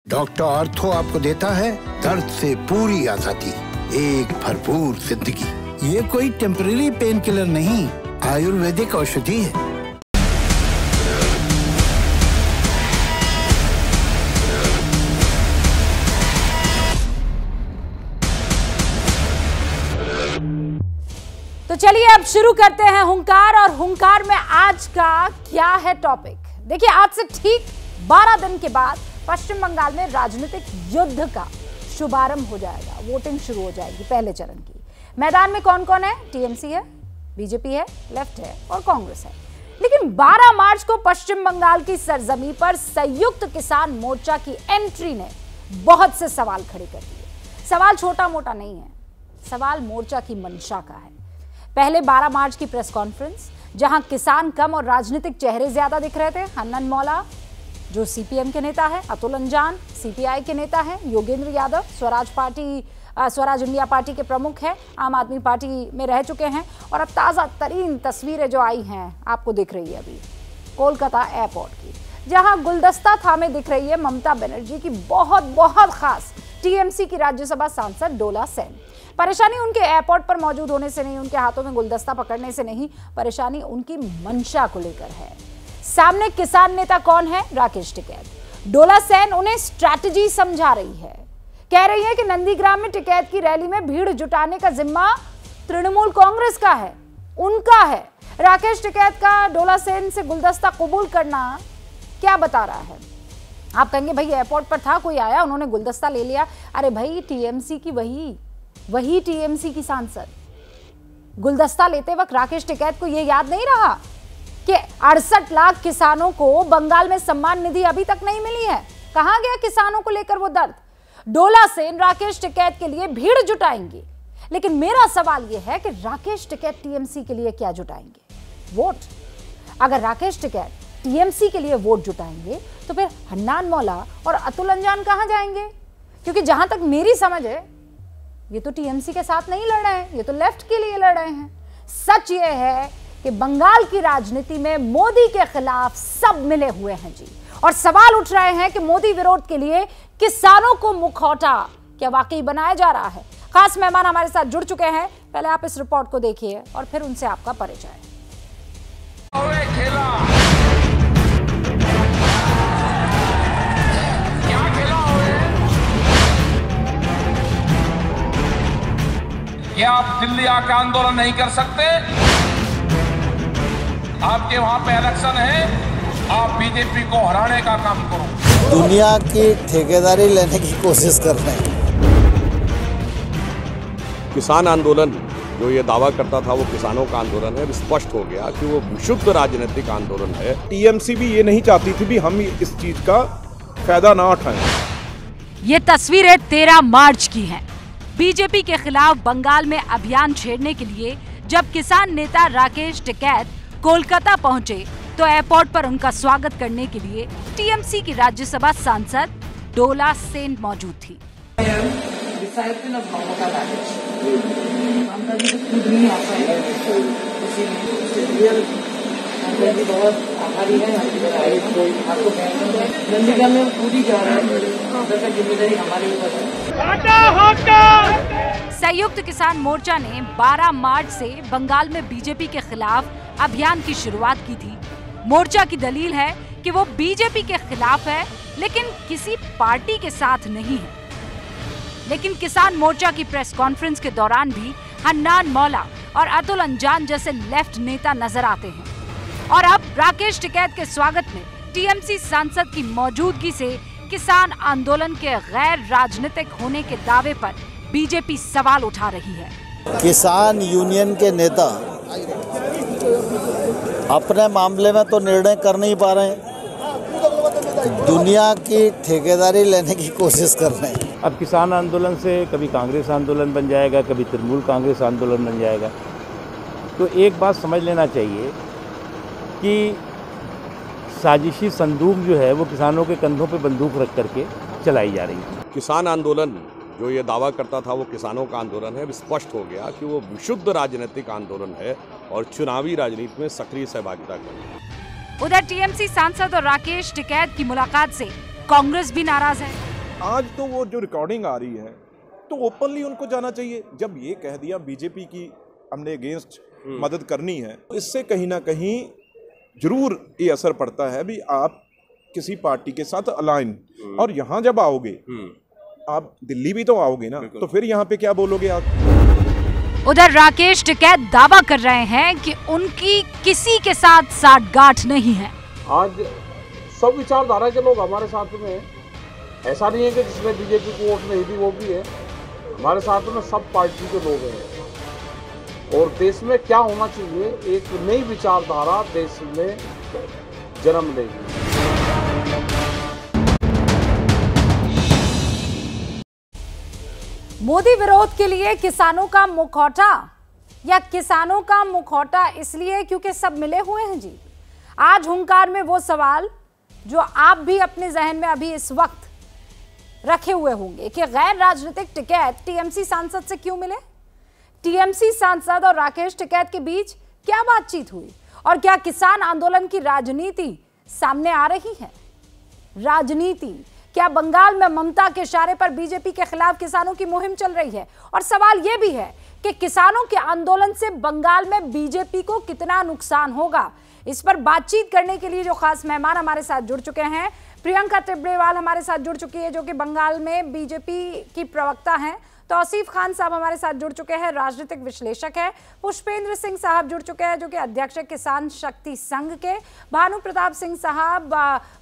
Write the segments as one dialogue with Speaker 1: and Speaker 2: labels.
Speaker 1: Doctor ortho आपको देता है दर्द से पूरी आजादी, एक भरपूर जिंदगी। ये कोई टेम्पररी पेन किलर नहीं, आयुर्वेदिक औषधि है।
Speaker 2: तो चलिए अब शुरू करते हैं हुंकार। और हुंकार में आज का क्या है टॉपिक? देखिए, आज से ठीक 12 दिन के बाद पश्चिम बंगाल में राजनीतिक युद्ध का शुभारंभ हो जाएगा। वोटिंग शुरू हो जाएगी पहले चरण की। मैदान में कौन कौन है? टीएमसी है, बीजेपी है, लेफ्ट है और कांग्रेस है। लेकिन 12 मार्च को पश्चिम बंगाल की सरजमी पर संयुक्त किसान मोर्चा की एंट्री ने बहुत से सवाल खड़े कर दिए। सवाल छोटा मोटा नहीं है, सवाल मोर्चा की मंशा का है। पहले 12 मार्च की प्रेस कॉन्फ्रेंस, जहां किसान कम और राजनीतिक चेहरे ज्यादा दिख रहे थे। हन्नन मौला जो सीपीएम के नेता है, अतुल अंजान सीपीआई के नेता है, योगेंद्र यादव स्वराज इंडिया पार्टी के प्रमुख हैं, आम आदमी पार्टी में रह चुके हैं। और अब ताज़ा तरीन तस्वीरें जो आई हैं आपको दिख रही है अभी कोलकाता एयरपोर्ट की, जहां गुलदस्ता थामे दिख रही है ममता बनर्जी की बहुत खास टीएमसी की राज्यसभा सांसद डोला सेन। परेशानी उनके एयरपोर्ट पर मौजूद होने से नहीं, उनके हाथों में गुलदस्ता पकड़ने से नहीं, परेशानी उनकी मंशा को लेकर है। सामने किसान नेता कौन है? राकेश टिकैत। डोला सेन उन्हें स्ट्रैटेजी समझा रही है, कह रही है कि नंदीग्राम में टिकैत की रैली में भीड़ जुटाने का जिम्मा तृणमूल कांग्रेस का है, उनका है। राकेश टिकैत का डोला सेन से गुलदस्ता कबूल करना क्या बता रहा है? आप कहेंगे भाई एयरपोर्ट पर था, कोई आया, उन्होंने गुलदस्ता ले लिया। अरे भाई, टीएमसी की वही टीएमसी की सांसद गुलदस्ता लेते वक्त राकेश टिकैत को यह याद नहीं रहा कि 68 लाख किसानों को बंगाल में सम्मान निधि अभी तक नहीं मिली है। कहां गया किसानों को लेकर वो दर्द? डोला सेन राकेश टिकैत के लिए भीड़ जुटाएंगे, लेकिन मेरा सवाल यह है कि राकेश टिकैत टीएमसी के लिए क्या जुटाएंगे? वोट। अगर राकेश टिकैत टीएमसी के लिए वोट जुटाएंगे तो फिर हन्नान मौला और अतुल अंजान कहां जाएंगे? क्योंकि जहां तक मेरी समझ है, ये तो टीएमसी के साथ नहीं लड़ रहे हैं, ये तो लेफ्ट के लिए लड़ रहे हैं। सच ये है कि बंगाल की राजनीति में मोदी के खिलाफ सब मिले हुए हैं जी। और सवाल उठ रहे हैं कि मोदी विरोध के लिए किसानों को मुखौटा क्या वाकई बनाया जा रहा है? खास मेहमान हमारे साथ जुड़ चुके हैं। पहले आप इस रिपोर्ट को देखिए और फिर उनसे आपका परिचय।
Speaker 3: क्या आप दिल्ली आके आंदोलन नहीं कर सकते? आपके वहां पे इलेक्शन है, आप बीजेपी को हराने का काम करो।
Speaker 4: दुनिया की ठेकेदारी लेने की कोशिश कर रहे हैं।
Speaker 5: किसान आंदोलन जो ये दावा करता था वो किसानों का आंदोलन है, स्पष्ट हो गया कि वो विशुद्ध राजनीतिक आंदोलन है।
Speaker 6: टीएमसी भी ये नहीं चाहती थी भी हम इस चीज का फायदा ना उठाएं।
Speaker 2: ये तस्वीरें 13 मार्च की हैं। बीजेपी के खिलाफ बंगाल में अभियान छेड़ने के लिए जब किसान नेता राकेश टिकैत कोलकाता पहुंचे तो एयरपोर्ट पर उनका स्वागत करने के लिए टीएमसी की राज्यसभा सांसद डोला सेन मौजूद थी।
Speaker 7: बहुत आभारी है, नंदीग्राम में पूरी जा रहा है, जिम्मेदारी हमारे ऊपर है।
Speaker 2: संयुक्त किसान मोर्चा ने 12 मार्च से बंगाल में बीजेपी के खिलाफ अभियान की शुरुआत की थी। मोर्चा की दलील है कि वो बीजेपी के खिलाफ है, लेकिन किसी पार्टी के साथ नहीं है। लेकिन किसान मोर्चा की प्रेस कॉन्फ्रेंस के दौरान भी हन्नान मौला और अतुल अंजान जैसे लेफ्ट नेता नजर आते हैं। और अब राकेश टिकैत के स्वागत में टीएमसी सांसद की मौजूदगी से किसान आंदोलन के गैर राजनीतिक होने के दावे पर बीजेपी सवाल उठा रही है।
Speaker 4: किसान यूनियन के नेता अपने मामले में तो निर्णय कर नहीं पा रहे हैं, दुनिया की ठेकेदारी लेने की कोशिश कर रहे हैं।
Speaker 8: अब किसान आंदोलन से कभी कांग्रेस आंदोलन बन जाएगा, कभी तृणमूल कांग्रेस आंदोलन बन जाएगा। तो एक बात समझ लेना चाहिए कि साजिशी संदूक जो है वो किसानों के कंधों पे बंदूक रख करके चलाई जा रही है।
Speaker 5: किसान आंदोलन जो ये दावा करता था वो किसानों का आंदोलन है, स्पष्ट हो गया कि वो विशुद्ध राजनीतिक आंदोलन है और चुनावी राजनीति में सक्रिय सहभागिता कर रही है।
Speaker 2: उधर टीएमसी सांसद और राकेश टिकैत की मुलाकात से कांग्रेस भी नाराज है।
Speaker 6: आज तो वो जो रिकॉर्डिंग आ रही है तो ओपनली उनको जाना चाहिए। जब ये कह दिया बीजेपी की हमने अगेंस्ट मदद करनी है, तो इससे कहीं ना कहीं जरूर ये असर पड़ता है भी आप किसी पार्टी के साथ अलाइन, और यहाँ जब आओगे आप दिल्ली भी तो आओगे ना, तो फिर यहाँ पे क्या बोलोगे आप।
Speaker 2: उधर राकेश टिकैत दावा कर रहे हैं कि उनकी किसी के साथ साठगांठ नहीं है।
Speaker 3: आज सब विचारधारा के लोग हमारे साथ में हैं। ऐसा नहीं है कि जिसने बीजेपी को वोट नहीं दी वो भी है, हमारे साथ में सब पार्टी के लोग हैं। और देश में क्या होना चाहिए, एक नई विचारधारा देश में जन्म लेगी।
Speaker 2: मोदी विरोध के लिए किसानों का मुखौटा, या किसानों का मुखौटा इसलिए क्योंकि सब मिले हुए हैं जी। आज हुंकार में वो सवाल जो आप भी अपने जहन में अभी इस वक्त रखे हुए होंगे कि गैर राजनीतिक टिकैत टीएमसी सांसद से क्यों मिले, टीएमसी सांसद और राकेश टिकैत के बीच क्या बातचीत हुई, और क्या किसान आंदोलन की राजनीति सामने आ रही है। राजनीति क्या बंगाल में ममता के इशारे पर बीजेपी के खिलाफ किसानों की मुहिम चल रही है, और सवाल यह भी है कि किसानों के आंदोलन से बंगाल में बीजेपी को कितना नुकसान होगा। इस पर बातचीत करने के लिए जो खास मेहमान हमारे साथ जुड़ चुके हैं, प्रियंका तिब्रेवाल हमारे साथ जुड़ चुकी है जो कि बंगाल में बीजेपी की प्रवक्ता हैं, तौसीफ खान साहब हमारे साथ जुड़ चुके हैं, राजनीतिक विश्लेषक है, पुष्पेंद्र सिंह साहब जुड़ चुके हैं जो कि अध्यक्ष किसान शक्ति संघ के, भानु प्रताप सिंह साहब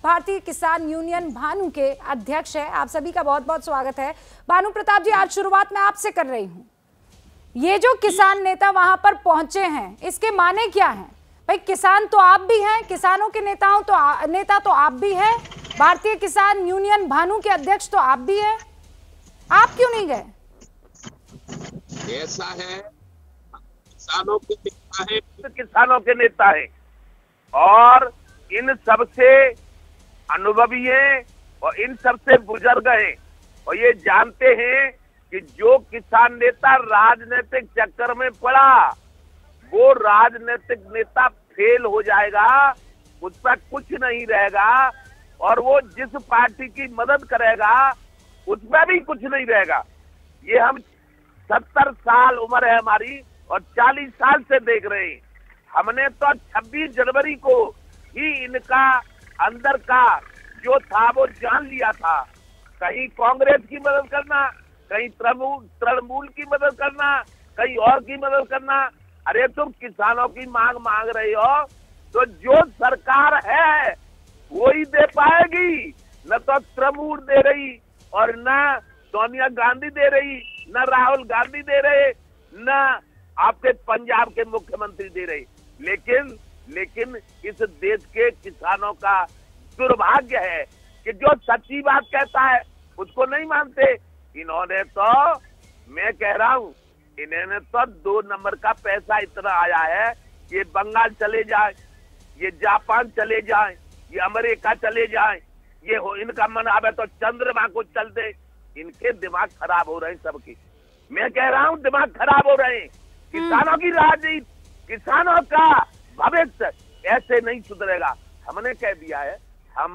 Speaker 2: भारतीय किसान यूनियन भानु के अध्यक्ष है। आप सभी का बहुत बहुत स्वागत है। भानु प्रताप जी, आज शुरुआत मैं आपसे कर रही हूँ, ये जो किसान नेता वहां पर पहुंचे हैं इसके माने क्या है? भाई किसान तो आप भी हैं, किसानों के नेता तो आप भी हैं, भारतीय किसान यूनियन भानु के अध्यक्ष तो आप भी हैं, आप क्यों नहीं गए?
Speaker 9: ऐसा है, किसानों के नेता है, किसानों के नेता है और इन सबसे अनुभवी हैं और इन सबसे बुजुर्ग हैं और ये जानते हैं कि जो किसान नेता राजनीतिक चक्कर में पड़ा वो राजनीतिक नेता फेल हो जाएगा, उस पर कुछ नहीं रहेगा, और वो जिस पार्टी की मदद करेगा उसमें भी कुछ नहीं रहेगा। ये हम 70 साल उम्र है हमारी और 40 साल से देख रहे हैं। हमने तो 26 जनवरी को ही इनका अंदर का जो था वो जान लिया था। कहीं कांग्रेस की मदद करना, कहीं तृणमूल की मदद करना, कहीं और की मदद करना। अरे तुम किसानों की मांग रही हो तो जो सरकार है वो ही दे पाएगी, न तो तृणमूल दे रही और न सोनिया गांधी दे रही, न राहुल गांधी दे रहे, न आपके पंजाब के मुख्यमंत्री दे रहे। लेकिन इस देश के किसानों का दुर्भाग्य है कि जो सच्ची बात कहता है उसको नहीं मानते। इन्होंने तो, मैं कह रहा हूँ, इन्होंने तो 2 नंबर का पैसा इतना आया है, ये बंगाल चले जाए, ये जापान चले जाए, ये अमेरिका चले जाए, ये हो इनका मन आवे तो चंद्रमा को चल दे। इनके दिमाग खराब हो रहे हैं सबके। मैं कह रहा हूँ दिमाग खराब हो रहे हैं। किसानों की राजनीति, किसानों का भविष्य ऐसे नहीं सुधरेगा। हमने कह दिया है, हम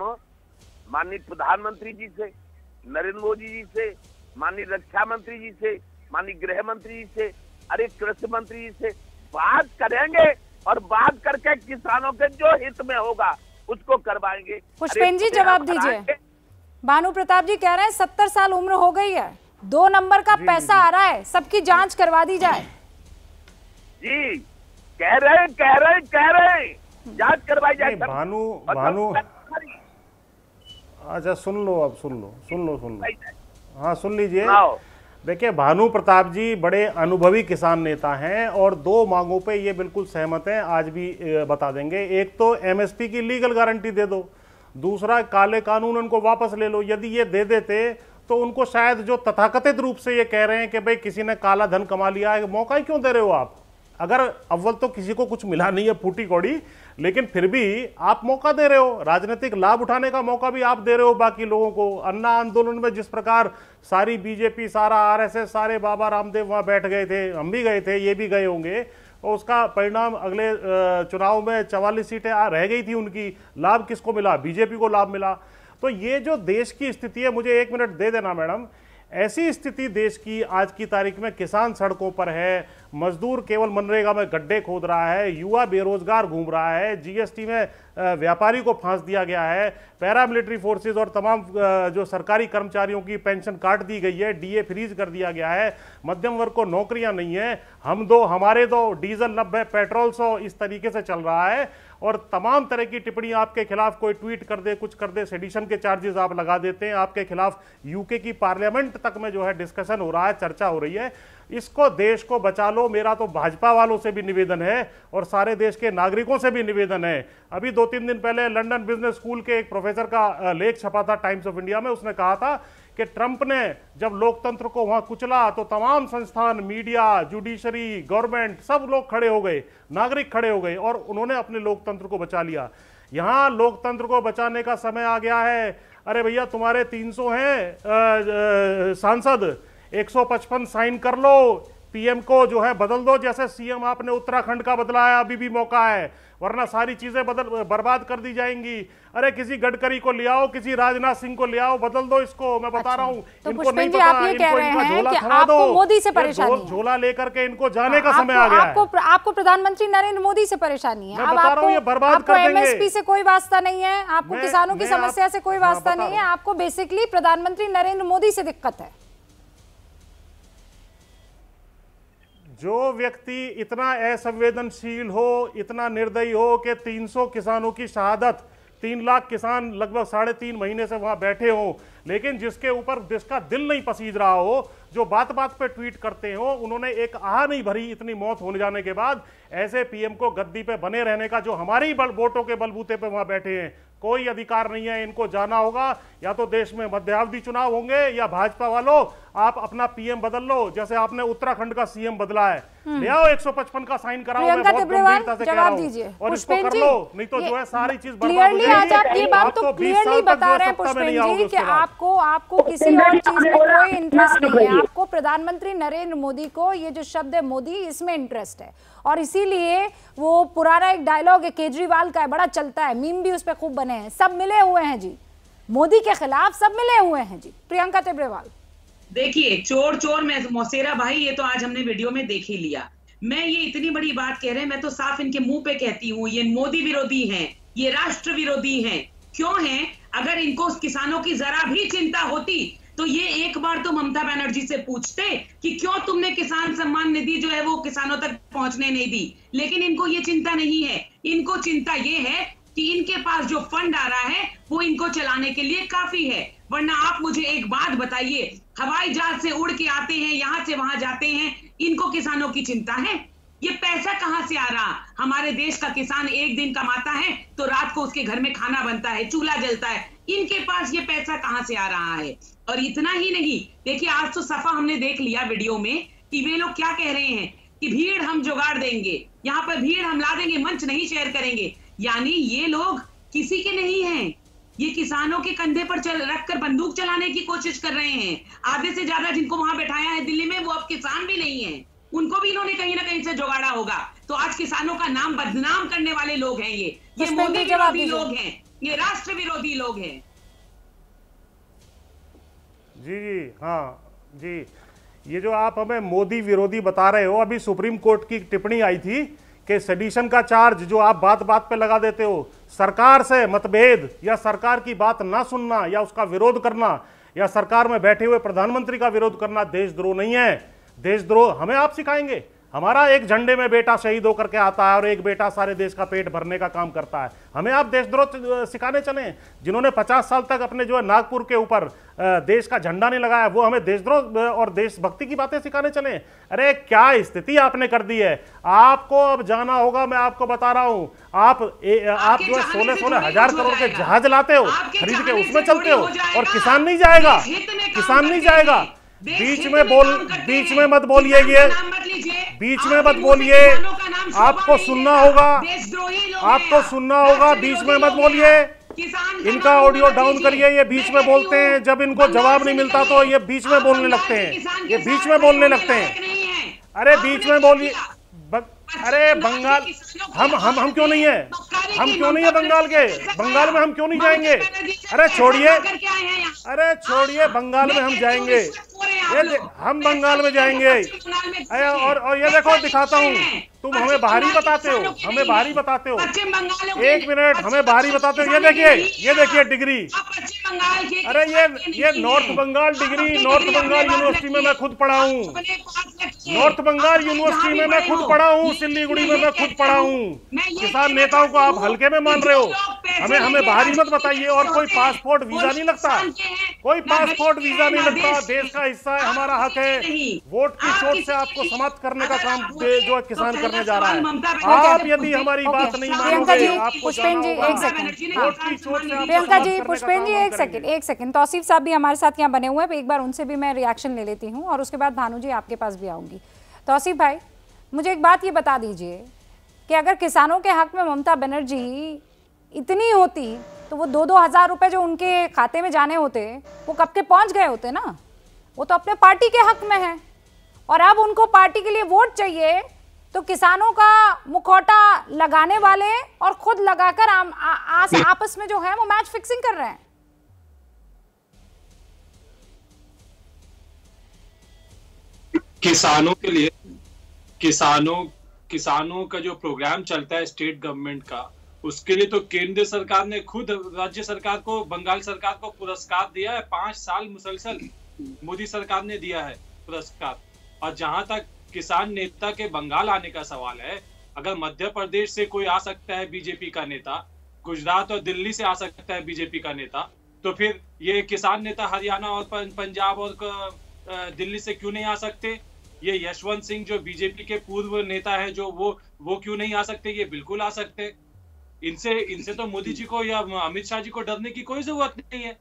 Speaker 9: माननीय प्रधानमंत्री जी से, नरेंद्र मोदी जी से, माननीय रक्षा मंत्री जी से, माननीय गृह मंत्री जी से, अरे कृषि मंत्री जी से बात करेंगे और बात करके किसानों के जो हित में होगा उसको करवाएंगे।
Speaker 2: पुष्पेंद्र जी जवाब दीजिए। भानु प्रताप जी कह रहे हैं 70 साल उम्र हो गई है, 2 नंबर का पैसा आ रहा है, सबकी जांच करवा दी जाए।
Speaker 9: जी कह रहे जांच करवाई जाए।
Speaker 10: भानु अच्छा सुन लो हाँ सुन लीजिए। देखिए, भानु प्रताप जी बड़े अनुभवी किसान नेता हैं और 2 मांगों पे ये बिल्कुल सहमत हैं, आज भी बता देंगे। एक तो एमएसपी की लीगल गारंटी दे दो, दूसरा काले कानून उनको वापस ले लो। यदि ये दे देते तो उनको शायद जो तथाकथित रूप से ये कह रहे हैं कि भाई किसी ने काला धन कमा लिया है, मौका ही क्यों दे रहे हो आप? अगर अव्वल तो किसी को कुछ मिला नहीं है फूटी कौड़ी, लेकिन फिर भी आप मौका दे रहे हो, राजनीतिक लाभ उठाने का मौका भी आप दे रहे हो बाकी लोगों को। अन्ना आंदोलन में जिस प्रकार सारी बीजेपी, सारा आरएसएस, सारे बाबा रामदेव वहाँ बैठ गए थे, हम भी गए थे, ये भी गए होंगे, और उसका परिणाम अगले चुनाव में 44 सीटें रह गई थी उनकी। लाभ किसको मिला? बीजेपी को लाभ मिला। तो ये जो देश की स्थिति है, मुझे 1 मिनट दे देना मैडम, ऐसी स्थिति देश की आज की तारीख में, किसान सड़कों पर है, मजदूर केवल मनरेगा में गड्ढे खोद रहा है, युवा बेरोजगार घूम रहा है, जीएसटी में व्यापारी को फांस दिया गया है, पैरामिलिट्री फोर्सेस और तमाम जो सरकारी कर्मचारियों की पेंशन काट दी गई है, डीए फ्रीज कर दिया गया है, मध्यम वर्ग को नौकरियां नहीं है, हम दो हमारे दो, डीजल 90 पेट्रोल 100, इस तरीके से चल रहा है। और तमाम तरह की टिप्पणी आपके खिलाफ, कोई ट्वीट कर दे, कुछ कर दे, सेडिशन के चार्जेस आप लगा देते हैं, आपके खिलाफ यूके की पार्लियामेंट तक में जो है डिस्कशन हो रहा है, चर्चा हो रही है। इसको, देश को बचा लो। मेरा तो भाजपा वालों से भी निवेदन है और सारे देश के नागरिकों से भी निवेदन है। अभी 2-3 दिन पहले लंदन बिजनेस स्कूल के एक प्रोफेसर का लेख छपा था टाइम्स ऑफ इंडिया में। उसने कहा था कि ट्रंप ने जब लोकतंत्र को वहां कुचला तो तमाम संस्थान, मीडिया, जुडिशरी, गवर्नमेंट, सब लोग खड़े हो गए, नागरिक खड़े हो गए और उन्होंने अपने लोकतंत्र को बचा लिया। यहां लोकतंत्र को बचाने का समय आ गया है। अरे भैया, तुम्हारे 300 हैं सांसद, 155 साइन कर लो, पीएम को जो है बदल दो, जैसे सीएम आपने उत्तराखंड का बदला है, अभी भी मौका है, वरना सारी चीजें बर्बाद कर दी जाएंगी। अरे किसी गडकरी को ले आओ, किसी राजनाथ सिंह को ले आओ, बदल दो इसको। मैं बता रहा हूँ,
Speaker 2: तो
Speaker 10: इनको नहीं
Speaker 2: पता,
Speaker 10: आप ये कह रहे हैं कि
Speaker 2: आपको मोदी से परेशानी है।
Speaker 10: झोला लेकर के इनको जाने का समय आ गया है।
Speaker 2: आपको प्रधानमंत्री नरेंद्र मोदी से परेशानी है।
Speaker 10: मैं बता रहा हूँ, ये बर्बाद कर देंगे।
Speaker 2: एमएसपी से कोई वास्ता नहीं है, आपको किसानों की समस्या से कोई वास्ता नहीं है, आपको बेसिकली प्रधानमंत्री नरेंद्र मोदी से दिक्कत है।
Speaker 10: जो व्यक्ति इतना असंवेदनशील हो, इतना निर्दयी हो कि 300 किसानों की शहादत, 3 लाख किसान लगभग 3.5 महीने से वहां बैठे हो, लेकिन जिसके ऊपर जिसका दिल नहीं पसीज रहा हो, जो बात बात पे ट्वीट करते हो, उन्होंने एक आह नहीं भरी इतनी मौत होने जाने के बाद, ऐसे पीएम को गद्दी पे बने रहने का, जो हमारी वोटों के बलबूते पे वहां बैठे हैं, कोई अधिकार नहीं है। इनको जाना होगा, या तो देश में मध्यावधि चुनाव होंगे, या भाजपा वालों आप अपना पीएम बदल लो, जैसे आपने उत्तराखंड का सीएम बदला है, ले आओ 155 का साइन कराओ। मैं बहुत गंभीरता से कह रहा हूं, और इसको कर लो, नहीं तो जो है सारी चीज बर्बाद हो जाएगी।
Speaker 2: आज आप ये बात तो क्लियरली बता रहे हैं पुष्पेंद्र जी कि आपको किसी और चीज में कोई इंटरेस्ट नहीं है, आपको प्रधानमंत्री नरेंद्र मोदी को, ये जो शब्द है मोदी, इसमें इंटरेस्ट है। और इसीलिए वो पुराना एक डायलॉग है केजरीवाल का है, बड़ा चलता है, मीम भी उस पर खूब बने हैं, सब मिले हुए हैं जी, मोदी के खिलाफ सब मिले हुए हैं जी। प्रियंका टिब्रेवाल,
Speaker 7: देखिए, चोर चोर में मौसेरा भाई, ये तो आज हमने वीडियो में देख ही लिया। मैं ये इतनी बड़ी बात कह रहे हैं, मैं तो साफ इनके मुंह पे कहती हूँ, ये मोदी विरोधी हैं, ये राष्ट्र विरोधी हैं। क्यों हैं? अगर इनको किसानों की जरा भी चिंता होती तो ये एक बार तो ममता बनर्जी से पूछते कि क्यों तुमने किसान सम्मान निधि जो है वो किसानों तक पहुंचने नहीं दी। लेकिन इनको ये चिंता नहीं है, इनको चिंता ये है कि इनके पास जो फंड आ रहा है वो इनको चलाने के लिए काफी है। वरना आप मुझे एक बात बताइए, हवाई जहाज से उड़ के आते हैं, यहां से वहां जाते हैं, इनको किसानों की चिंता है? ये पैसा कहां से आ रहा? हमारे देश का किसान एक दिन कमाता है तो रात को उसके घर में खाना बनता है, चूल्हा जलता है, इनके पास ये पैसा कहां से आ रहा है? और इतना ही नहीं, देखिए आज तो सफा हमने देख लिया वीडियो में कि वे लोग क्या कह रहे हैं कि भीड़ हम जुगाड़ देंगे, यहाँ पर भीड़ हम ला देंगे, मंच नहीं शेयर करेंगे। यानी ये लोग किसी के नहीं हैं, ये किसानों के कंधे पर रखकर बंदूक चलाने की कोशिश कर रहे हैं। आधे से ज्यादा जिनको वहां बैठाया है दिल्ली में, वो अब किसान भी नहीं है, उनको भी इन्होंने कहीं ना कहीं से जुगाड़ा होगा। तो आज किसानों का नाम बदनाम करने वाले लोग हैं ये मोदी विरोधी लोग हैं, ये राष्ट्र विरोधी लोग हैं।
Speaker 10: जी हाँ जी, ये जो आप हमें मोदी विरोधी बता रहे हो, अभी सुप्रीम कोर्ट की टिप्पणी आई थी कि सेडिशन का चार्ज जो आप बात बात पे लगा देते हो, सरकार से मतभेद या सरकार की बात ना सुनना या उसका विरोध करना या सरकार में बैठे हुए प्रधानमंत्री का विरोध करना देशद्रोह नहीं है। देशद्रोह हमें आप सिखाएंगे? हमारा एक झंडे में बेटा शहीद होकर के आता है और एक बेटा सारे देश का पेट भरने का काम करता है, हमें आप देशद्रोह सिखाने चले? जिन्होंने 50 साल तक अपने जो है नागपुर के ऊपर देश का झंडा नहीं लगाया, वो हमें देशद्रोह और देशभक्ति की बातें सिखाने चले? अरे क्या स्थिति आपने कर दी है। आपको अब जाना होगा, मैं आपको बता रहा हूं। आप जो है 16-16 हजार करोड़ के जहाज लाते हो, खरीद के उसमें चलते हो, और किसान नहीं जाएगा, किसान नहीं जाएगा। बीच में मत बोलिए, ये बीच में मत बोलिए, आपको सुनना होगा, आपको सुनना होगा, बीच में मत बोलिए। इनका ऑडियो डाउन करिए, ये बीच में बोलते हैं, जब इनको जवाब नहीं मिलता तो ये बीच में बोलने लगते हैं, ये बीच में बोलने लगते हैं। अरे बीच में बोलिए, अरे बंगाल हम क्यों नहीं है? हम क्यों नहीं है बंगाल के? बंगाल में हम क्यों नहीं जाएंगे? अरे छोड़िए बंगाल में हम जाएंगे। हम बंगाल में जाएंगे। और ये देखो दिखाता हूँ, तुम हमें बाहरी बताते हो, हमें बाहरी बताते हो। एक मिनट, हमें बाहरी बताते हो। ये देखिए डिग्री। अरे ये north Bengal degree, north Bengal university में मैं खुद पढ़ा हूँ। नॉर्थ बंगाल यूनिवर्सिटी में मैं खुद पढ़ा हूँ, सिल्लीगुड़ी में मैं खुद पढ़ा हूँ। किसान नेताओं को आप हल्के में मान रहे हो। हमें बाहरी मत बताइए। और कोई पासपोर्ट वीजा नहीं लगता, कोई पासपोर्ट वीजा नहीं लगता। देश का हिस्सा है, हमारा हक है। वोट की चोट से आपको समाप्त करने का काम जो किसान करने जा रहा है। आप यदि हमारी बात नहीं मानोगे, आपको
Speaker 2: पुष्पेंद्र जी एक सेकंड, प्रियंका जी, पुष्पेंद्र जी एक सेकंड। तौसीफ साहब भी हमारे साथ यहाँ बने हुए हैं, एक बार उनसे भी मैं रिएक्शन ले लेती हूँ और उसके बाद भानु जी आपके पास भी आऊंगी। तौसीफ भाई, मुझे एक बात ये बता दीजिए कि अगर किसानों के हक में ममता बनर्जी इतनी होती तो वो 2-2 हज़ार रुपए जो उनके खाते में जाने होते वो कब के पहुंच गए होते ना। वो तो अपने पार्टी के हक में है और अब उनको पार्टी के लिए वोट चाहिए तो किसानों का मुखौटा लगाने वाले और खुद लगाकर आपस में जो है वो मैच फिक्सिंग कर रहे हैं।
Speaker 11: किसानों के लिए किसानों का जो प्रोग्राम चलता है स्टेट गवर्नमेंट का, उसके लिए तो केंद्र सरकार ने खुद राज्य सरकार को, बंगाल सरकार को पुरस्कार दिया है। 5 साल मुसलसल मोदी सरकार ने दिया है पुरस्कार। और जहां तक किसान नेता के बंगाल आने का सवाल है, अगर मध्य प्रदेश से कोई आ सकता है बीजेपी का नेता, गुजरात और दिल्ली से आ सकता है बीजेपी का नेता, तो फिर ये किसान नेता हरियाणा और पंजाब और दिल्ली से क्यों नहीं आ सकते? ये यशवंत सिंह जो बीजेपी के पूर्व नेता है, जो वो क्यों नहीं आ सकते? ये बिल्कुल आ सकते। इनसे तो मोदी जी को या अमित शाह जी को डरने की कोई जरूरत नहीं है।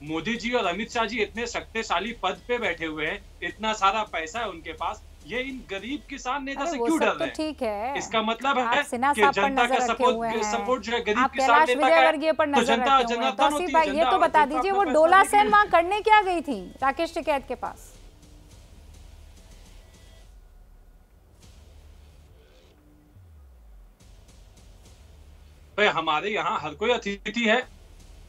Speaker 11: मोदी जी और अमित शाह जी इतने शक्तिशाली पद पे बैठे हुए हैं, इतना सारा पैसा है उनके पास, ये इन गरीब किसान नेता से क्यों डर रहे हैं?
Speaker 2: ठीक है,
Speaker 11: इसका मतलब है कि जनता का सपोर्ट जो है गरीब किसान नेता का है, तो जनता जनार्दन होती है।
Speaker 2: ये तो बता दीजिए, वो डोला सेन वहां करने क्या गई थी राकेश टिकैत के पास?
Speaker 11: भाई हमारे यहाँ हर कोई अतिथि है,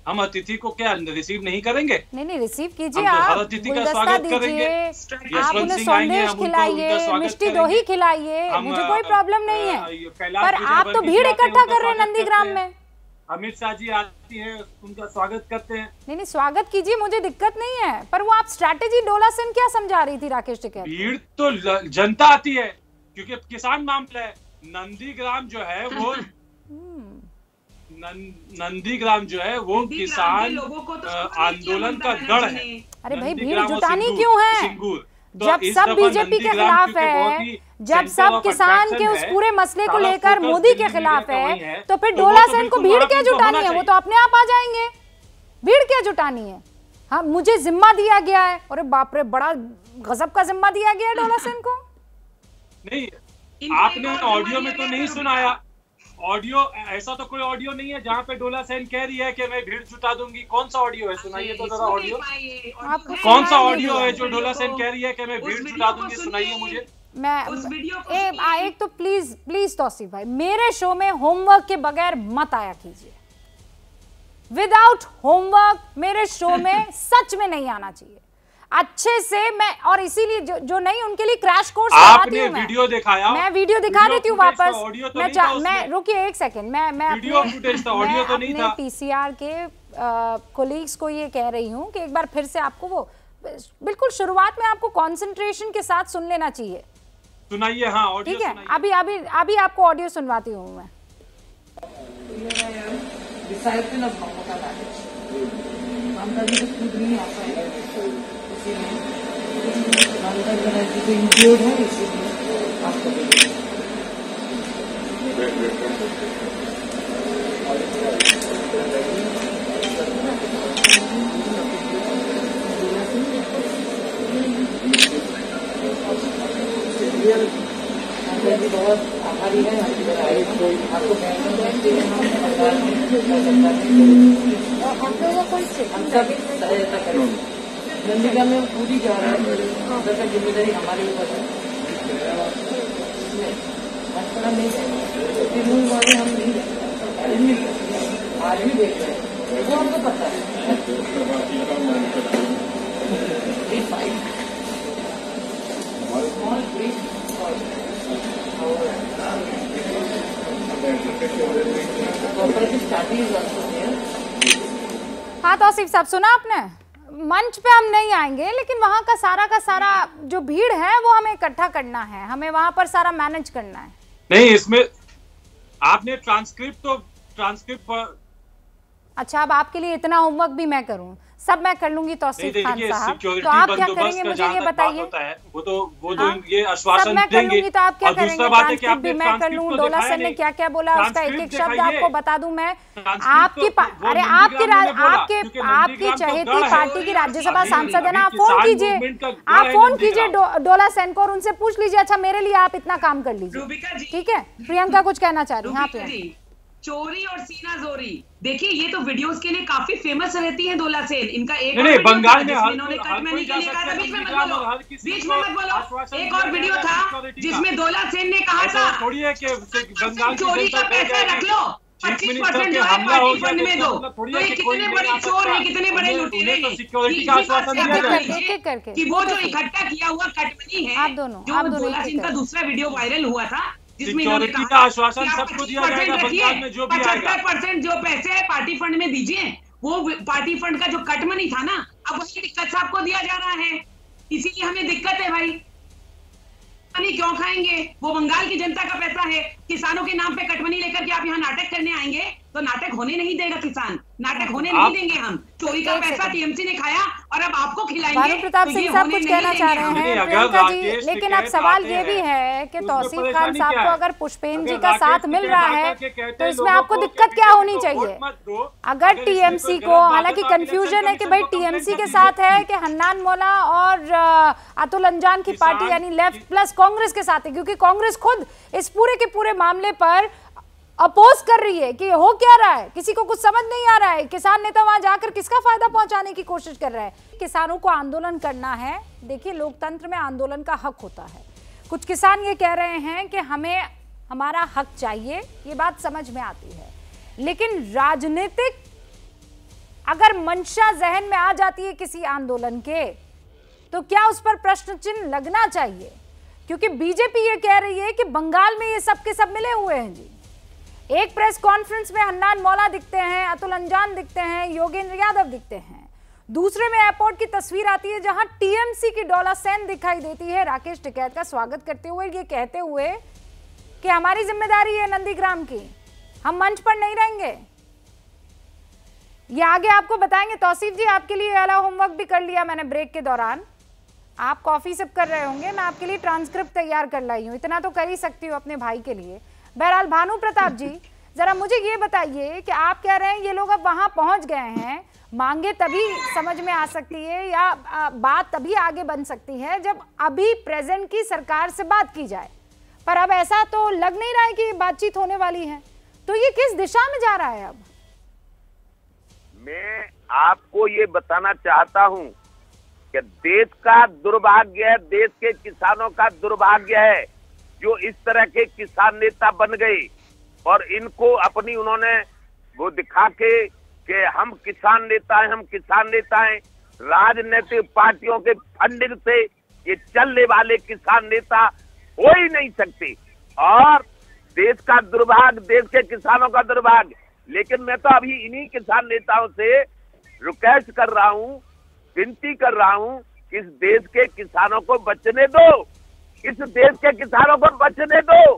Speaker 11: हम अतिथि को क्या रिसीव नहीं करेंगे?
Speaker 2: नहीं रिसीव कीजिए, आप
Speaker 11: अतिथि का स्वागत करेंगे।
Speaker 2: आप उन्हें संदेश खिलाइए, मिष्टी दोही खिलाइए, मुझे कोई प्रॉब्लम नहीं है। पर आप तो भीड़ इकट्ठा कर रहे हैं नंदीग्राम में।
Speaker 11: अमित शाह जी आती है, उनका स्वागत करते हैं।
Speaker 2: नहीं स्वागत कीजिए, मुझे दिक्कत नहीं है, पर वो आप स्ट्रैटेजी डोला सेन क्या समझा रही थी राकेश टिकैत?
Speaker 11: भीड़ तो जनता आती है क्योंकि किसान मामला है। नंदीग्राम जो है वो नंदीग्राम जो है वो किसान आंदोलन का गढ़ है।
Speaker 2: अरे भाई भीड़ जुटानी क्यों है? जब सब बीजेपी के खिलाफ है, जब सब किसान के उस पूरे मसले को लेकर मोदी के खिलाफ है, तो फिर डोला सेन को भीड़ क्या जुटानी है? वो तो अपने आप आ जाएंगे। भीड़ क्या जुटानी है? हाँ, मुझे जिम्मा दिया गया है। अरे बाप रे, बड़ा गजब का जिम्मा दिया गया है डोला सेन को।
Speaker 11: नहीं, आपने ऑडियो में तो नहीं सुनाया। ऑडियो, ऐसा तो कोई ऑडियो नहीं है जहाँ पे डोला सेन कह रही है कि मैं भीड़ जुटा दूंगी। कौन सा ऑडियो है? सुनाइए तो जरा ऑडियो। कौन सा ऑडियो है जो डोला सेन कह रही है कि मैं भीड़ जुटा दूंगी? सुनाइए मुझे।
Speaker 2: एक तो प्लीज तौसीफ भाई, मेरे शो में होमवर्क के बगैर मत आया कीजिए। विदाउट होमवर्क मेरे शो में सच में नहीं आना चाहिए। अच्छे से मैं, और इसीलिए जो नहीं उनके लिए क्रैश कोर्स कराती हूं।
Speaker 11: वीडियो दिखाया,
Speaker 2: मैं वीडियो दिखा देती हूँ वापस। मैं रुकिए एक सेकंड, मैं अपने पीसीआर के कोलीग्स को ये कह रही हूँ कि एक बार फिर से आपको वो बिल्कुल शुरुआत में आपको कंसंट्रेशन के साथ सुन लेना चाहिए।
Speaker 11: सुनाइए। हाँ, ऑडियो
Speaker 2: ठीक है, अभी आपको ऑडियो सुनवाती हूँ मैं।
Speaker 12: इंक्लूड है इसीलिए आपको बहुत आभारी है आपको हम सभी सहायता करेंगे। नंदीग्राम में पूरी जा रहा है, जिम्मेदारी हमारे ऊपर है। बचपना नहीं जाएगा, तृणमूल वाले हम नहीं जाएंगे, आज भी देख रहे हैं, वो हमको पता है।
Speaker 2: हाँ तौसीफ साहब, सुना आपने? मंच पे हम नहीं आएंगे, लेकिन वहाँ का सारा जो भीड़ है वो हमें इकट्ठा करना है, हमें वहाँ पर सारा मैनेज करना है।
Speaker 11: नहीं, इसमें आपने ट्रांसक्रिप्ट पर
Speaker 2: अच्छा, अब आपके लिए इतना होमवर्क भी मैं करूँ? सब मैं कर लूंगी तौसीफ खान साहब, तो आप क्या करेंगे मुझे ये बताइए।
Speaker 11: वो तो ये आश्वासन देंगे,
Speaker 2: तो आप क्या करेंगे? ट्रांसक्रिप्ट भी मैं कर लूं, डोला सर ने क्या क्या बोला उसका एक एक शब्द आपको बता दूं मैं। आपकी चहेती पार्टी की राज्यसभा सांसद है ना, आप फोन कीजिए डोला सेन को और उनसे पूछ लीजिए, अच्छा मेरे लिए आप इतना काम कर लीजिए, ठीक है? प्रियंका कुछ कहना चाह रही है। हाँ प्रियंका,
Speaker 7: चोरी और सीना जोरी, देखिए ये तो वीडियोस के लिए काफी फेमस रहती हैं डोला सेन। इनका एक
Speaker 11: नहीं, बंगाल में
Speaker 7: इन्होंने कट मैनी के लिए कहा था, बीच में मत बोलो, एक और वीडियो था जिसमें डोला सेन ने कहा था
Speaker 11: थोड़ी है कि बंगाल
Speaker 7: चोरी का पैसा रख लो, 25% जो है पार्टी फंड में दो। तो ये कितने बड़े चोर हैं, कितने बड़े लुटेरे हैं,
Speaker 11: सिक्योरिटी का आश्वासन दिया जाए
Speaker 7: कि वो जो इकट्ठा किया हुआ कट मनी है, जो डोला सेन का दूसरा वीडियो वायरल हुआ था जिसमें इन्होंने
Speaker 11: का आश्वासन सबको दिया जाएगा, बंगाल में जो भी आएगा
Speaker 7: 75% जो पैसे है पार्टी फंड में दीजिए। वो पार्टी फंड का जो कट मनी था ना, अब वही दिक्कत आपको दिया जा रहा है, इसीलिए हमें दिक्कत है भाई। मनी क्यों खाएंगे? वो बंगाल की जनता का पैसा है, किसानों के नाम पे कटमनी लेकर के आप यहाँ नाटक करने आएंगे तो नाटक होने नहीं देगा, किसान नाटक होने नहीं देंगे हम। चोरी का पैसा टीएमसी ने खाया और अब आपको खिलाएंगे।
Speaker 2: प्रताप सिंह साहब कुछ कहना चाह रहे हैं प्रियंका जी, लेकिन अब सवाल ये भी है कि तौसीफ खान साहब को अगर पुष्पेन जी का साथ मिल रहा है तो इसमें आपको दिक्कत क्या होनी चाहिए? अगर टीएमसी को, हालांकि कंफ्यूजन है कि भाई टीएमसी के साथ है कि हन्नान मोला और अतुल अंजान की पार्टी यानी लेफ्ट प्लस कांग्रेस के साथ है, क्योंकि कांग्रेस खुद इस पूरे के पूरे मामले पर अपोज कर रही है कि हो क्या रहा है, किसी को कुछ समझ नहीं आ रहा है। किसान नेता वहां जाकर किसका फायदा पहुंचाने की कोशिश कर रहा है? किसानों को आंदोलन करना है, देखिए लोकतंत्र में आंदोलन का हक होता है। कुछ किसान ये कह रहे हैं कि हमें हमारा हक चाहिए, ये बात समझ में आती है, लेकिन राजनीतिक अगर मंशा जहन में आ जाती है किसी आंदोलन के, तो क्या उस पर प्रश्न चिन्ह लगना चाहिए? क्योंकि बीजेपी ये कह रही है कि बंगाल में ये सब के सब मिले हुए हैं जी। एक प्रेस कॉन्फ्रेंस में हन्नान मौला दिखते हैं, अतुल अंजान दिखते हैं, योगेंद्र यादव दिखते हैं, दूसरे में एयरपोर्ट की तस्वीर आती है जहां टीएमसी की डोला सेन दिखाई देती है राकेश टिकैत का स्वागत करते हुए, ये कहते हुए कि हमारी जिम्मेदारी है नंदीग्राम की, हम मंच पर नहीं रहेंगे। ये आगे आपको बताएंगे। तौसीफ जी, आपके लिए वाला होमवर्क भी कर लिया मैंने ब्रेक के दौरान, आप कॉफी सिप कर रहे होंगे, मैं आपके लिए ट्रांसक्रिप्ट तैयार कर लाई हूँ, इतना तो कर ही सकती हूँ अपने भाई के लिए। बहरहाल भानु प्रताप जी, जरा मुझे ये बताइए कि आप कह रहे हैं ये लोग अब वहां पहुंच गए हैं, मांगे तभी समझ में आ सकती है या बात तभी आगे बन सकती है जब अभी प्रेजेंट की सरकार से बात की जाए, पर अब ऐसा तो लग नहीं रहा है कि बातचीत होने वाली है, तो ये किस दिशा में जा रहा है? अब
Speaker 9: मैं आपको ये बताना चाहता हूं कि देश का दुर्भाग्य है, देश के किसानों का दुर्भाग्य है जो इस तरह के किसान नेता बन गए और इनको अपनी उन्होंने वो दिखा के कि हम किसान नेता हैं, हम किसान नेता हैं। राजनीतिक पार्टियों के फंडिंग से ये चलने वाले किसान नेता हो ही नहीं सकते और देश का दुर्भाग्य, देश के किसानों का दुर्भाग्य। लेकिन मैं तो अभी इन्हीं किसान नेताओं से रिक्वेस्ट कर रहा हूँ, विनती कर रहा हूँ कि इस देश के किसानों को बचने दो, इस देश के किसानों को बचने दो।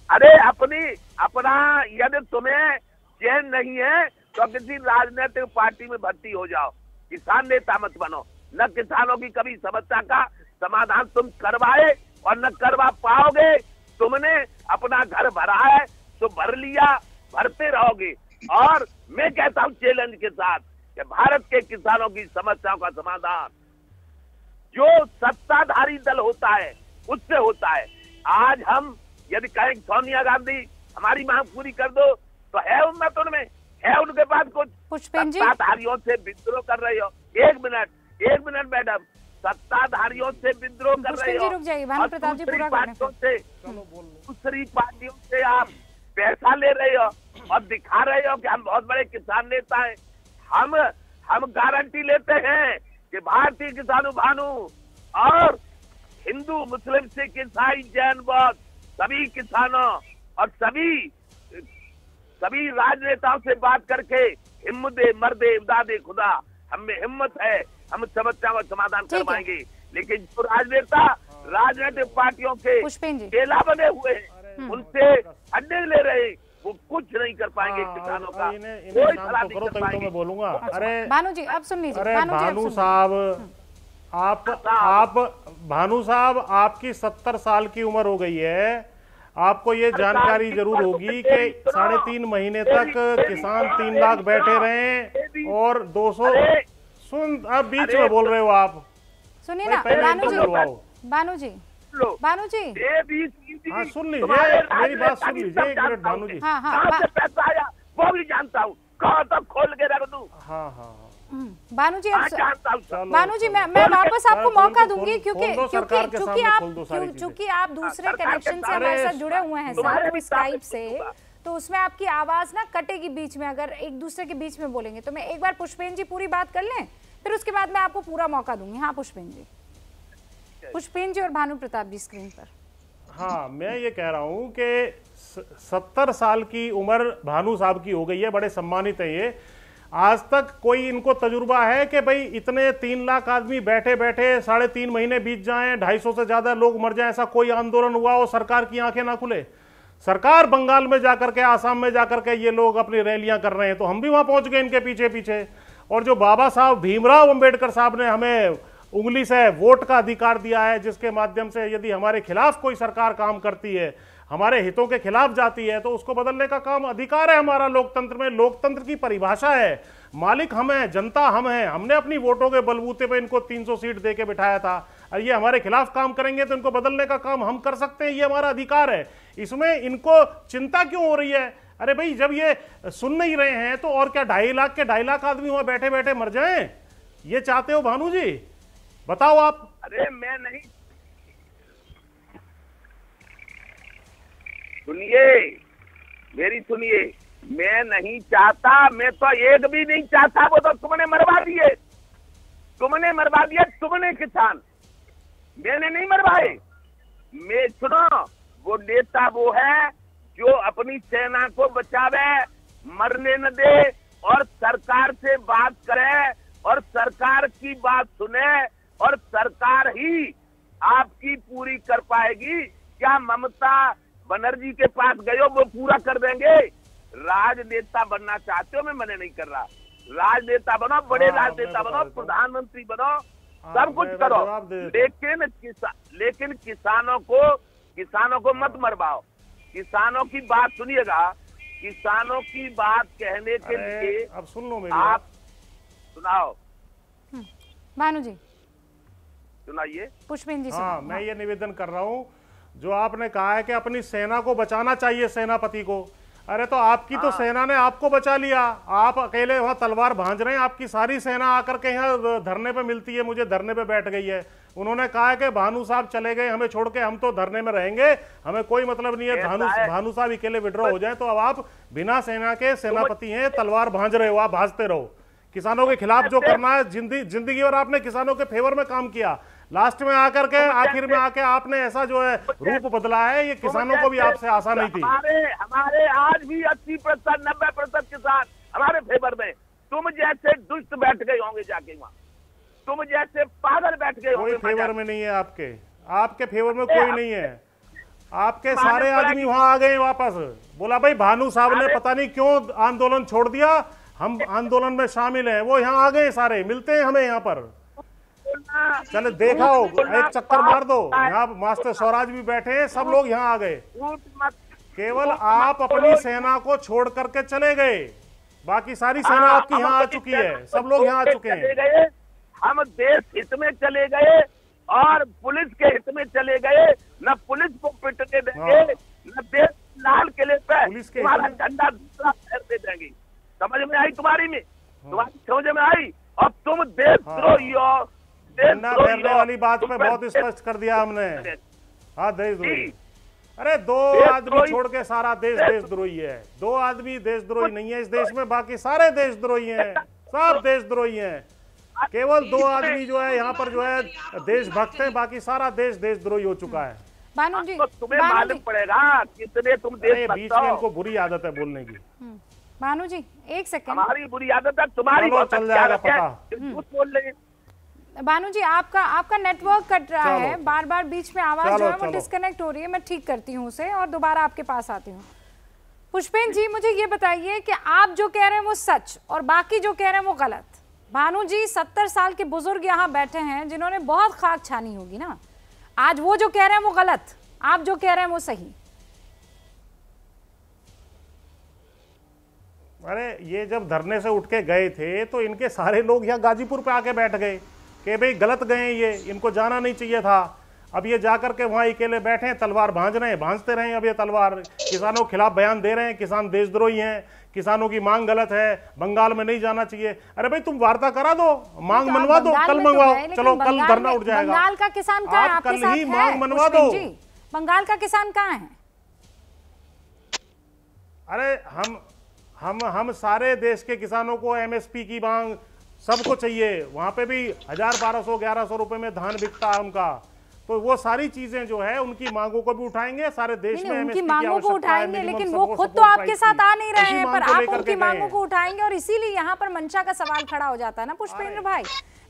Speaker 9: अरे अपना यदि तुम्हें चैन नहीं है तो किसी राजनीतिक पार्टी में भर्ती हो जाओ, किसान नेता मत बनो। न किसानों की कभी समस्या का समाधान तुम करवाए और न करवा पाओगे। तुमने अपना घर भरा है तो भर लिया, भरते रहोगे। और मैं कहता हूँ चैलेंज के साथ कि भारत के किसानों की समस्याओं का समाधान जो सत्ताधारी दल होता है उससे होता है। आज हम यदि कहें सोनिया गांधी हमारी मांग पूरी कर दो तो है उनमें, उनमें है उनके पास कुछ? सत्ताधारियों से विद्रोह कर रहे हो। एक मिनट मैडम, सत्ताधारियों से विद्रोह कर रहे हो,
Speaker 2: रुक जाइए, भानु प्रताप जी पूरा
Speaker 9: पार्टियों से, दूसरी पार्टियों से आप पैसा ले रहे हो और दिखा रहे हो कि हम बहुत बड़े किसान नेता हैं। हम गारंटी लेते हैं कि भारतीय किसानों भानु और हिंदू, मुस्लिम, सिख, ईसाई, जैन, बौद्ध सभी किसानों और सभी राजनेताओं से बात करके हिम्मते मर्दे इमदादे खुदा, हमें हिम्मत है, हम समस्या का समाधान करवाएंगे। लेकिन जो राजनेता राजनीतिक पार्टियों के चेला बने हुए हैं, उनसे अड्डे ले रहे, वो कुछ नहीं कर पाएंगे किसानों का, कोई सलाह नहीं कर पाएंगे।
Speaker 10: मैं बोलूंगा, अरे
Speaker 2: भानु जी अब सुन लीजिए।
Speaker 10: अरे भानु साहब, आप भानु साहब, आपकी 70 साल की उम्र हो गई है, आपको ये जानकारी जरूर होगी कि 3.5 महीने तक किसान 3 लाख बैठे रहे और 200 सुन, अब बीच में बोल रहे हो आप,
Speaker 2: सुनिए ना भानु जी,
Speaker 10: हाँ सुन लीजिए, मेरी बात सुन लीजिए 1 मिनट भानु जी।
Speaker 9: कहाँ से पैसा आया वो भी जानता हूँ, कहाँ तक खोल के रख दूँ।
Speaker 10: हाँ हाँ
Speaker 2: भानु जी, भानु जी मैं वापस आपको मौका दूंगी क्योंकि आप दूसरे कनेक्शन से हमारे साथ जुड़े हुए हैं सर, स्काइप से, तो उसमें आपकी आवाज ना कटेगी बीच में, अगर एक दूसरे के बीच में बोलेंगे। तो मैं एक बार पुष्पेन जी पूरी बात कर लें, फिर उसके बाद मैं आपको पूरा मौका दूंगी। हाँ पुष्पेन जी और भानु प्रताप जी स्क्रीन पर।
Speaker 10: हाँ, मैं ये कह रहा हूँ कि 70 साल की उम्र भानु साहब की हो गई है, बड़े सम्मानित है ये। आज तक कोई इनको तजुर्बा है कि भाई इतने 3 लाख आदमी बैठे बैठे 3.5 महीने बीत जाएं, 250 से ज्यादा लोग मर जाएं, ऐसा कोई आंदोलन हुआ हो सरकार की आंखें ना खुले? सरकार बंगाल में जाकर के, आसाम में जाकर के ये लोग अपनी रैलियां कर रहे हैं, तो हम भी वहां पहुंच गए इनके पीछे पीछे। और जो बाबा साहब भीमराव अंबेडकर साहब ने हमें उंगली से वोट का अधिकार दिया है, जिसके माध्यम से यदि हमारे खिलाफ कोई सरकार काम करती है, हमारे हितों के खिलाफ जाती है, तो उसको बदलने का काम अधिकार है हमारा लोकतंत्र में। लोकतंत्र की परिभाषा है, मालिक हम हैं, जनता हम हैं, हमने अपनी वोटों के बलबूते पे इनको 300 सीट देके बिठाया था, और ये हमारे खिलाफ काम करेंगे तो इनको बदलने का काम हम कर सकते हैं, ये हमारा अधिकार है। इसमें इनको चिंता क्यों हो रही है? अरे भाई, जब ये सुन नहीं रहे हैं तो और क्या 2.5 लाख आदमी वहां बैठे बैठे मर जाएं? ये चाहते हो भानु जी? बताओ आप।
Speaker 9: अरे मैं नहीं, सुनिए मेरी, सुनिए, मैं नहीं चाहता, मैं तो एक भी नहीं चाहता, वो तो तुमने मरवा दिए, तुमने किसान, मैंने नहीं मरवाए। मैं सुनो, वो नेता वो है जो अपनी सेना को बचावे, मरने न दे, और सरकार से बात करे और सरकार की बात सुने, और सरकार ही आपकी पूरी कर पाएगी। क्या ममता बनर्जी के पास गए हो, वो पूरा कर देंगे? राजनेता बनना चाहते हो, मैं मना नहीं कर रहा, राजनेता बनो, बड़े राजनेता बनो, प्रधानमंत्री बनो, सब कुछ करो, लेकिन किसानों को मत मरवाओ। किसानों की बात सुनिएगा, किसानों की बात कहने के लिए
Speaker 10: अब सुन लो मेरी,
Speaker 9: आप सुनाओ।
Speaker 2: भानु जी
Speaker 9: सुनाइए।
Speaker 2: पुष्पेन जी।
Speaker 10: हाँ, मैं ये निवेदन कर रहा हूँ, जो आपने कहा है कि अपनी सेना को बचाना चाहिए, सेनापति को, अरे तो आपकी तो सेना ने आपको बचा लिया, आप अकेले वहां तलवार भांज रहे हैं, आपकी सारी सेना आकर के यहाँ धरने पे मिलती है, मुझे धरने पे बैठ गई है। उन्होंने कहा है कि भानु साहब चले गए हमें छोड़ के, हम तो धरने में रहेंगे, हमें कोई मतलब नहीं है, भानु साहब अकेले विड्रॉ हो जाए। तो अब आप बिना सेना के सेनापति हैं, तलवार भांज रहे हो, आप भांजते रहो। किसानों के खिलाफ जो करना है, जिंदगी और आपने किसानों के फेवर में काम किया, लास्ट में आकर के, आखिर में आके आपने ऐसा जो है रूप बदला है, ये किसानों को भी आपसे आशा नहीं थी।
Speaker 9: हमारे आज भी 80% 90% किसान हमारे फेवर में, तुम जैसे दुष्ट बैठ गए होंगे जाके वहाँ, तुम जैसे पागल बैठ गए होंगे।
Speaker 10: कोई फेवर में नहीं है आपके फेवर में कोई नहीं है। आपके सारे आदमी वहां आ गए वापस, बोला भाई भानु साहब ने पता नहीं क्यों आंदोलन छोड़ दिया, हम आंदोलन में शामिल हैं, वो यहाँ आ गए सारे, मिलते हैं हमें यहाँ पर, चले देखा हो, एक चक्कर मार दो। यहाँ मास्टर स्वराज भी बैठे हैं, सब लोग यहाँ आ गए, केवल आप अपनी सेना को छोड़ करके चले गए, बाकी सारी सेना आपकी यहाँ आ चुकी है, सब लोग यहाँ आ चुके हैं।
Speaker 9: हम देश हित में चले गए और पुलिस के हित में चले गए, न पुलिस को पिटने देंगे, न देश लाल किले पे तुम्हारा झंडा दूसरा फहर दे देंगे। समझ में आई तुम्हारी में, तुम्हारी समझ में आई? अब तुम देशद्रोही हो,
Speaker 10: झंडा फहरने वाली बात पे बहुत स्पष्ट कर दिया हमने। हाँ, देशद्रोही। अरे 2 आदमी छोड़ के सारा देश देशद्रोही है। 2 आदमी देशद्रोही नहीं है इस देश में, बाकी सारे देशद्रोही हैं, सब देशद्रोही हैं। केवल 2 आदमी जो है यहाँ पर जो है देशभक्त हैं, बाकी सारा देश देशद्रोही हो चुका है।
Speaker 2: भानु जी,
Speaker 9: तुम्हें मालूम पड़ेगा कितने तुम देश
Speaker 10: बीच में इनको बुरी आदत है बोलने की।
Speaker 2: भानु जी, एक सेकंड।
Speaker 9: हमारी बुरी आदत है, तुम्हारी
Speaker 10: चल जाएगा पता।
Speaker 9: झूठ बोल रहे हैं।
Speaker 2: भानु जी, आपका नेटवर्क कट रहा है, बार बार बीच में आवाज जो है वो डिस्कनेक्ट हो रही है। मैं ठीक करती हूँ उसे और दोबारा आपके पास आती हूँ। पुष्पेंद्र जी, मुझे ये बताइए कि आप जो कह रहे हैं वो सच और बाकी जो कह रहे हैं वो गलत। भानु जी, 70 साल के बुजुर्ग यहाँ बैठे हैं जिन्होंने बहुत खाक छानी होगी ना। आज वो जो कह रहे हैं वो गलत, आप जो कह रहे हैं वो सही।
Speaker 10: अरे ये जब धरने से उठ के गए थे तो इनके सारे लोग यहाँ गाजीपुर पे आके बैठ गए कि भाई गलत गए, ये इनको जाना नहीं चाहिए था। अब ये जाकर के वहाँ अकेले बैठे हैं, तलवार भांज रहे हैं, भांजते रहे। अब ये तलवार किसानों के खिलाफ बयान दे रहे हैं, किसान देशद्रोही हैं, किसानों की मांग गलत है, बंगाल में नहीं जाना चाहिए। अरे भाई तुम वार्ता करा दो, मांग मनवा दो, कल मंगवाओ, चलो कल धरना उठ जाएगा।
Speaker 2: बंगाल का किसान कहाँ है?
Speaker 10: आप कल ही मांग मनवा दो।
Speaker 2: बंगाल का किसान कहाँ है?
Speaker 10: अरे हम सारे देश के किसानों को एमएसपी की मांग सबको चाहिए। वहां पे भी 1000-1200-1100 रुपए में धान बिकता है उनका, तो वो सारी चीजें जो है उनकी मांगों को भी उठाएंगे। सारे देश में
Speaker 2: उनकी मांगों को उठाएंगे, लेकिन वो खुद तो आपके साथ आ नहीं रहे हैं, पर आप उनकी मांगों को उठाएंगे और इसीलिए यहाँ पर मंशा का सवाल खड़ा हो जाता है ना। पुष्पेंद्र भाई,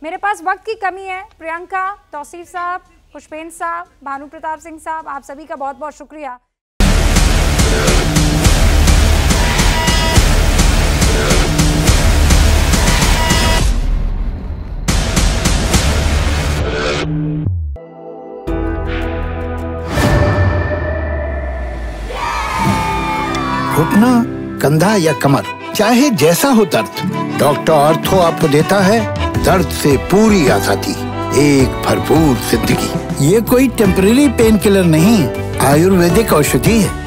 Speaker 2: मेरे पास वक्त की कमी है। प्रियंका, तौसीफ साहब, पुष्पेंद्र साहब, भानु प्रताप सिंह साहब, आप सभी का बहुत बहुत शुक्रिया।
Speaker 1: घुटना, कंधा या कमर, चाहे जैसा हो दर्द, डॉक्टर ऑर्थो आपको देता है दर्द से पूरी आजादी, एक भरपूर जिंदगी। ये कोई टेम्परेरी पेन किलर नहीं, आयुर्वेदिक औषधि है।